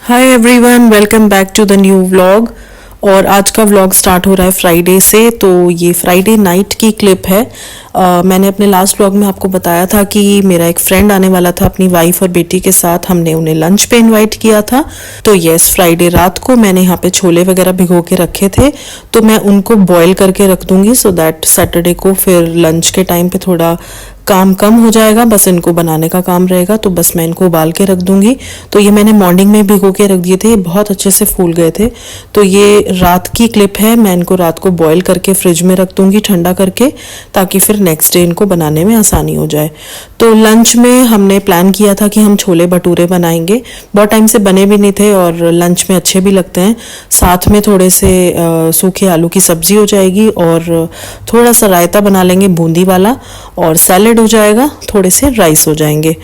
Hi everyone, welcome back to the new vlog. और आज का व्लॉग स्टार्ट हो रहा है फ्राइडे से। तो ये फ्राइडे नाइट की क्लिप है। मैंने अपने लास्ट व्लॉग में आपको बताया था कि मेरा एक फ्रेंड आने वाला था अपनी वाइफ और बेटी के साथ। हमने उन्हें लंच पे इनवाइट किया था। तो यस, फ्राइडे रात को मैंने यहाँ पे छोले वगैरह भिगो के रखे थे, तो मैं उनको बॉईल करके रख दूंगी सो दैट सैटरडे को फिर लंच के टाइम पे थोड़ा काम कम हो जाएगा, बस इनको बनाने का काम रहेगा। तो बस मैं इनको उबाल के रख दूंगी। तो ये मैंने मॉर्निंग में भिगो के रख दिए थे, बहुत अच्छे से फूल गए थे। तो ये रात की क्लिप है। मैं इनको रात को बॉईल करके फ्रिज में रख दूंगी ठंडा करके, ताकि फिर नेक्स्ट डे इनको बनाने में आसानी हो जाए। तो लंच में हमने प्लान किया था कि हम छोले भटूरे बनाएंगे। बहुत टाइम से बने भी नहीं थे और लंच में अच्छे भी लगते हैं। साथ में थोड़े से सूखे आलू की सब्जी हो जाएगी और थोड़ा सा रायता बना लेंगे बूंदी वाला, और सैलेड हो जाएगा, थोड़े से राइस हो जाएंगे।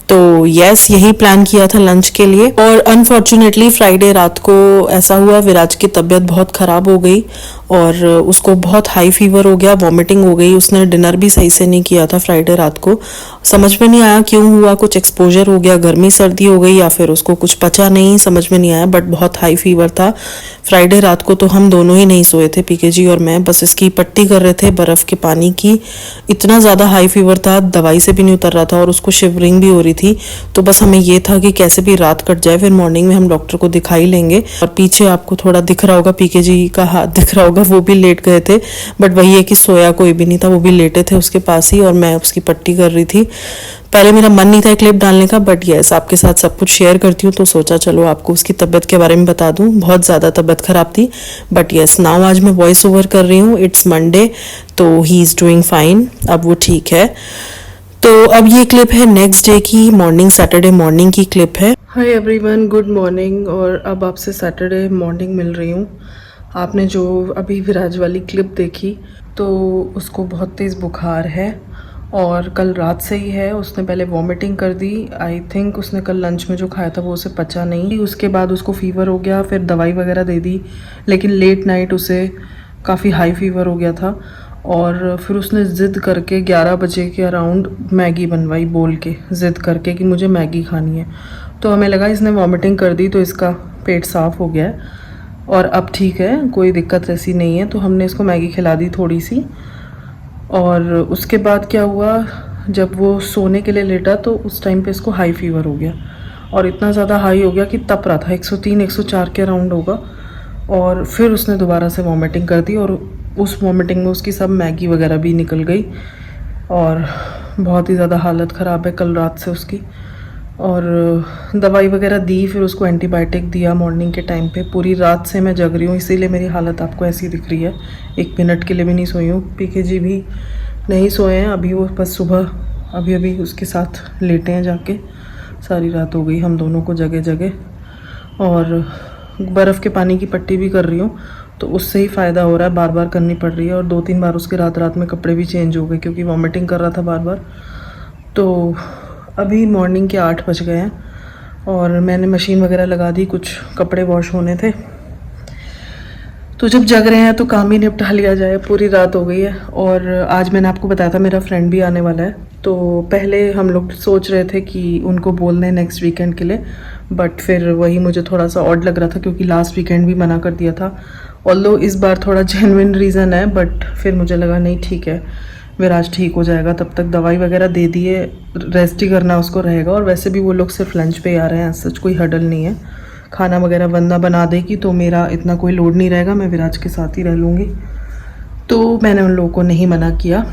तो यस, यही प्लान किया था लंच के लिए। और अनफॉर्चुनेटली फ्राइडे रात को ऐसा हुआ, विराज की तबीयत बहुत ख़राब हो गई और उसको बहुत हाई फीवर हो गया, वॉमिटिंग हो गई। उसने डिनर भी सही से नहीं किया था फ्राइडे रात को। समझ में नहीं आया क्यों हुआ, कुछ एक्सपोजर हो गया, गर्मी सर्दी हो गई या फिर उसको कुछ पचा नहीं, समझ में नहीं आया। बट बहुत हाई फीवर था फ्राइडे रात को। तो हम दोनों ही नहीं सोए थे, पीके जी और मैं, बस इसकी पट्टी कर रहे थे बर्फ़ के पानी की। इतना ज़्यादा हाई फीवर था, दवाई से भी नहीं उतर रहा था और उसको शिवरिंग भी हो रही थी। तो बस हमें ये था कि कैसे भी रात कट जाए, फिर मॉर्निंग में हम डॉक्टर को दिखा ही लेंगे। और पीछे आपको थोड़ा दिख रहा होगा, पीके जी का हाथ दिख रहा होगा, वो भी लेट गए थे। बट वही है कि सोया कोई भी नहीं था, वो भी लेटे थे उसके पास ही और मैं उसकी पट्टी कर रही थी। पहले मेरा मन नहीं था क्लिप डालने का, बट यस, आपके साथ सब कुछ शेयर करती हूँ तो सोचा चलो आपको उसकी तबीयत के बारे में बता दूँ। बहुत ज़्यादा तबीयत ख़राब थी, बट यस नाउ आज मैं वॉइस ओवर कर रही हूँ। इट्स मंडे, तो ही इज़ डूइंग फाइन, अब वो ठीक है। तो अब ये क्लिप है नेक्स्ट डे की, मॉर्निंग, सैटरडे मॉर्निंग की क्लिप है। Hi everyone, good morning. और अब आपसे सैटरडे मॉर्निंग मिल रही हूँ। आपने जो अभी विराज वाली क्लिप देखी, तो उसको बहुत तेज़ बुखार है और कल रात से ही है। उसने पहले वॉमिटिंग कर दी। आई थिंक उसने कल लंच में जो खाया था वो उसे पचा नहीं। उसके बाद उसको फीवर हो गया, फिर दवाई वगैरह दे दी, लेकिन लेट नाइट उसे काफ़ी हाई फीवर हो गया था। और फिर उसने ज़िद करके 11 बजे के अराउंड मैगी बनवाई, बोल के ज़िद करके कि मुझे मैगी खानी है। तो हमें लगा इसने वॉमिटिंग कर दी तो इसका पेट साफ़ हो गया है और अब ठीक है, कोई दिक्कत ऐसी नहीं है। तो हमने इसको मैगी खिला दी थोड़ी सी। और उसके बाद क्या हुआ, जब वो सोने के लिए लेटा तो उस टाइम पे इसको हाई फीवर हो गया और इतना ज़्यादा हाई हो गया कि तप रहा था, 103 104 के अराउंड होगा। और फिर उसने दोबारा से वॉमिटिंग कर दी और उस वॉमिटिंग में उसकी सब मैगी वगैरह भी निकल गई और बहुत ही ज़्यादा हालत ख़राब है कल रात से उसकी। और दवाई वगैरह दी, फिर उसको एंटीबायोटिक दिया मॉर्निंग के टाइम पे। पूरी रात से मैं जग रही हूँ, इसीलिए मेरी हालत आपको ऐसी दिख रही है। एक मिनट के लिए भी नहीं सोई हूँ। पीके जी भी नहीं सोए हैं अभी, वो बस सुबह अभी अभी उसके साथ लेटे हैं जाके। सारी रात हो गई हम दोनों को जगह जगह। और बर्फ़ के पानी की पट्टी भी कर रही हूँ, तो उससे ही फ़ायदा हो रहा है, बार बार करनी पड़ रही है। और 2-3 बार उसके रात रात में कपड़े भी चेंज हो गए क्योंकि वॉमिटिंग कर रहा था बार बार। तो अभी मॉर्निंग के 8 बज गए हैं और मैंने मशीन वगैरह लगा दी, कुछ कपड़े वॉश होने थे। तो जब जग रहे हैं तो काम ही निपटा लिया जाए, पूरी रात हो गई है। और आज मैंने आपको बताया था मेरा फ्रेंड भी आने वाला है। तो पहले हम लोग सोच रहे थे कि उनको बोल दें नेक्स्ट वीकेंड के लिए, बट फिर वही मुझे थोड़ा सा ऑड लग रहा था क्योंकि लास्ट वीकेंड भी मना कर दिया था। ऑल्दो इस बार थोड़ा जेन्युइन रीज़न है, बट फिर मुझे लगा नहीं ठीक है, विराज ठीक हो जाएगा, तब तक दवाई वगैरह दे दिए, रेस्ट ही करना उसको रहेगा। और वैसे भी वो लोग सिर्फ लंच पे आ रहे हैं, सच कोई हडल नहीं है। खाना वगैरह वंदा बना देगी तो मेरा इतना कोई लोड नहीं रहेगा, मैं विराज के साथ ही रह लूँगी। तो मैंने उन लोगों को नहीं मना किया।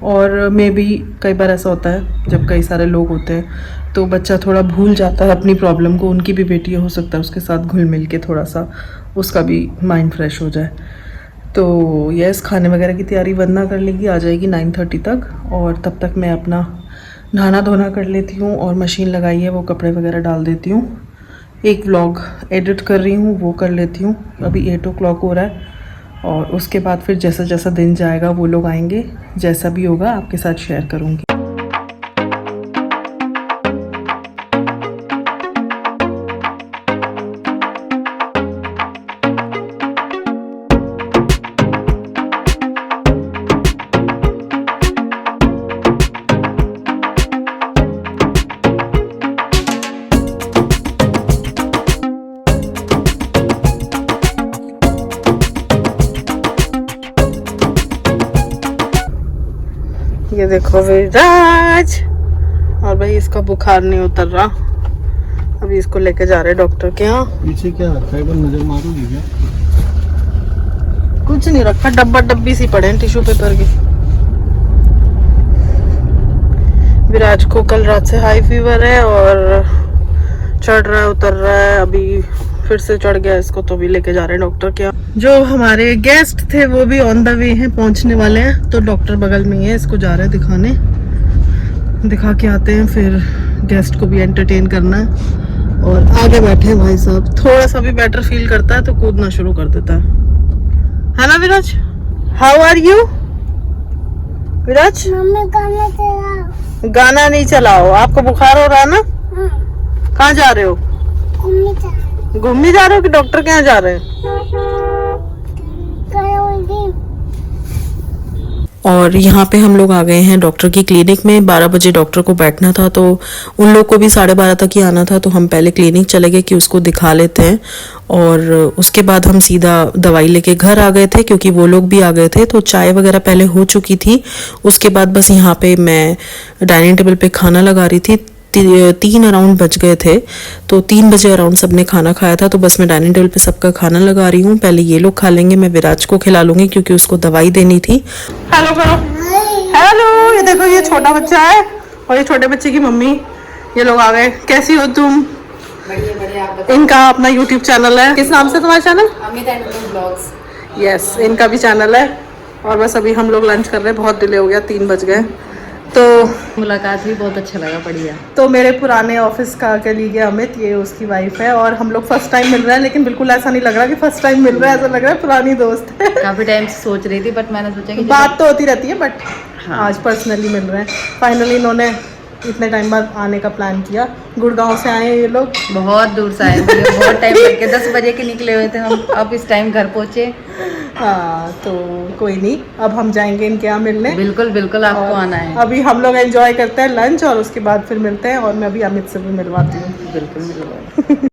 और मे भी कई बार ऐसा होता है जब कई सारे लोग होते हैं तो बच्चा थोड़ा भूल जाता है अपनी प्रॉब्लम को। उनकी भी बेटी हो सकता है उसके साथ घुल मिल के थोड़ा सा उसका भी माइंड फ्रेश हो जाए। तो यस, खाने वगैरह की तैयारी वंदना कर लेगी, आ जाएगी 9:30 तक। और तब तक मैं अपना नहाना धोना कर लेती हूँ और मशीन लगाई है वो कपड़े वगैरह डाल देती हूँ। एक व्लॉग एडिट कर रही हूँ, वो कर लेती हूँ। अभी 8 o'clock हो रहा है और उसके बाद फिर जैसा जैसा दिन जाएगा वो लोग आएंगे, जैसा भी होगा आपके साथ शेयर करूँगी। ये देखो विराज, और भाई इसका बुखार नहीं उतर रहा, अभी इसको लेके जा रहे हैं डॉक्टर के यहाँ। पीछे क्या रखा है, नजर मारोगी क्या? कुछ नहीं रखा, डब्बा डब्बी सी पड़े हैं टिश्यू पेपर के। विराज को कल रात से हाई फीवर है और चढ़ रहा है उतर रहा है, अभी फिर से चढ़ गया इसको, तो भी लेके जा रहे हैं डॉक्टर के यहाँ। जो हमारे गेस्ट थे वो भी ऑन द वे हैं, पहुंचने वाले हैं, तो डॉक्टर बगल में ही है, इसको जा रहे हैं दिखाने, दिखा के आते हैं, फिर गेस्ट को भी एंटरटेन करना है। और आगे बैठे हैं भाई साहब, थोड़ा सा भी बेटर फील करता है तो कूदना शुरू कर देता है ना विराज? हाउ आर यू विराज? गाना नहीं चलाओ, आपको बुखार हो रहा है ना? कहाँ जा रहे हो? घूमने जा रहे हो कि डॉक्टर के यहाँ जा रहे हैं? और यहाँ पे हम लोग आ गए हैं डॉक्टर की क्लिनिक में। 12 बजे डॉक्टर को बैठना था, तो उन लोग को भी 12:30 तक ही आना था, तो हम पहले क्लिनिक चले गए कि उसको दिखा लेते हैं, और उसके बाद हम सीधा दवाई लेके घर आ गए थे, क्योंकि वो लोग भी आ गए थे। तो चाय वगैरह पहले हो चुकी थी, उसके बाद बस यहाँ पे मैं डाइनिंग टेबल पे खाना लगा रही थी। 3 अराउंड बज गए थे, तो 3 बजे अराउंड सबने खाना खाया था, तो बस मैं डाइनिंग टेबल पे सबका खाना लगा रही हूँ। पहले ये लोग खा लेंगे, मैं विराज को खिला लूंगी क्योंकि उसको दवाई देनी थी। हेलो करो, हेलो। ये देखो ये छोटा बच्चा है और ये छोटे बच्चे की मम्मी, ये लोग आ गए। कैसी हो तुम? बढ़िया। इनका अपना यूट्यूब चैनल है, किस नाम से तुम्हारा channel? Amit and blogs. Yes, इनका भी चैनल है। और बस अभी हम लोग लंच कर रहे हैं, बहुत डिले हो गया, 3 बज गए। तो मुलाकात भी बहुत अच्छा लगा, बढ़िया। तो मेरे पुराने ऑफिस का कलीग है अमित, ये उसकी वाइफ है, और हम लोग फर्स्ट टाइम मिल रहे हैं, लेकिन बिल्कुल ऐसा नहीं लग रहा कि फर्स्ट टाइम मिल रहा है, ऐसा लग रहा है पुरानी दोस्त है। काफी टाइम से सोच रही थी, बट मैंने सोचा कि बात तो होती रहती है, बट हाँ। आज पर्सनली मिल रहे हैं। फाइनली इन्होंने इतने टाइम बाद आने का प्लान किया। गुड़गांव से आए हैं ये लोग, बहुत दूर से आए, बहुत टाइम लग गया। 10 बजे के निकले हुए थे हम, अब इस टाइम घर पहुंचे। हाँ, तो कोई नहीं, अब हम जाएंगे इनके यहाँ मिलने। बिल्कुल बिल्कुल, आपको आना है। अभी हम लोग एंजॉय करते हैं लंच, और उसके बाद फिर मिलते हैं, और मैं अभी अमित से भी मिलवाती हूँ। बिल्कुल मिलवाओ।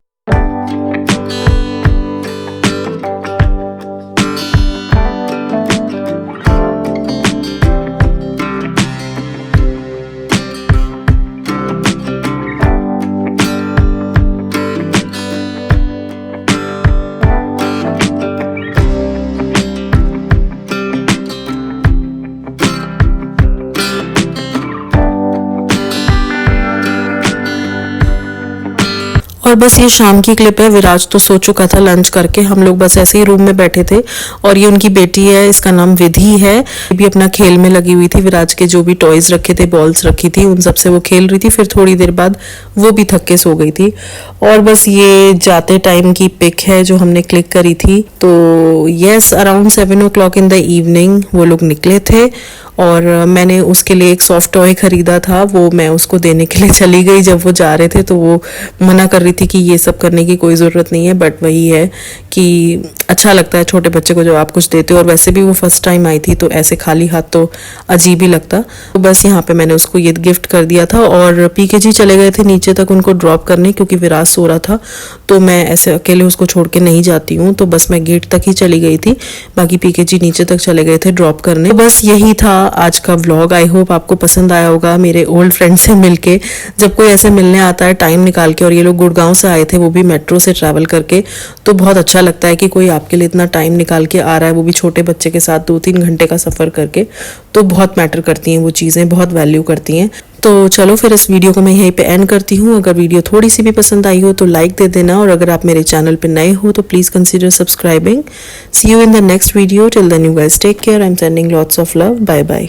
और बस ये शाम की क्लिप है। विराज तो सो चुका था लंच करके, हम लोग बस ऐसे ही रूम में बैठे थे, और ये उनकी बेटी है, इसका नाम विधि है, ये भी अपना खेल में लगी हुई थी। विराज के जो भी टॉयज रखे थे, बॉल्स रखी थी, उन सब से वो खेल रही थी। फिर थोड़ी देर बाद वो भी थक के सो गई थी। और बस ये जाते टाइम की पिक है जो हमने क्लिक करी थी। तो yes, around 7 o'clock in the evening वो लोग निकले थे, और मैंने उसके लिए एक सॉफ्ट टॉय खरीदा था, वो मैं उसको देने के लिए चली गई। जब वो जा रहे थे तो वो मना कर रही थी कि ये सब करने की कोई ज़रूरत नहीं है, बट वही है कि अच्छा लगता है छोटे बच्चे को जब आप कुछ देते हो, और वैसे भी वो फर्स्ट टाइम आई थी, तो ऐसे खाली हाथ तो अजीब ही लगता। तो बस यहाँ पे मैंने उसको ये गिफ्ट कर दिया था, और पीकेजी चले गए थे नीचे तक उनको ड्रॉप करने, क्योंकि विराज सो रहा था, तो मैं ऐसे अकेले उसको छोड़ के नहीं जाती हूँ, तो बस मैं गेट तक ही चली गई थी, बाकी पीकेजी नीचे तक चले गए थे ड्रॉप करने। तो बस यही था आज का व्लॉग। आई होप आपको पसंद आया होगा मेरे ओल्ड फ्रेंड से मिलके। जब कोई ऐसे मिलने आता है टाइम निकाल के, और ये लोग गुड़गांव से आए थे, वो भी मेट्रो से ट्रैवल करके, तो बहुत अच्छा लगता है कि कोई आपके लिए इतना टाइम निकाल के आ रहा है, वो भी छोटे बच्चे के साथ 2-3 घंटे का सफर करके। तो बहुत मैटर करती हैं वो चीज़ें, बहुत वैल्यू करती हैं। तो चलो फिर इस वीडियो को मैं यहीं पे एंड करती हूँ। अगर वीडियो थोड़ी सी भी पसंद आई हो तो लाइक दे देना, और अगर आप मेरे चैनल पे नए हो तो please consider subscribing. See you in the next video. Till then you guys take care. I am sending lots of love. Bye bye.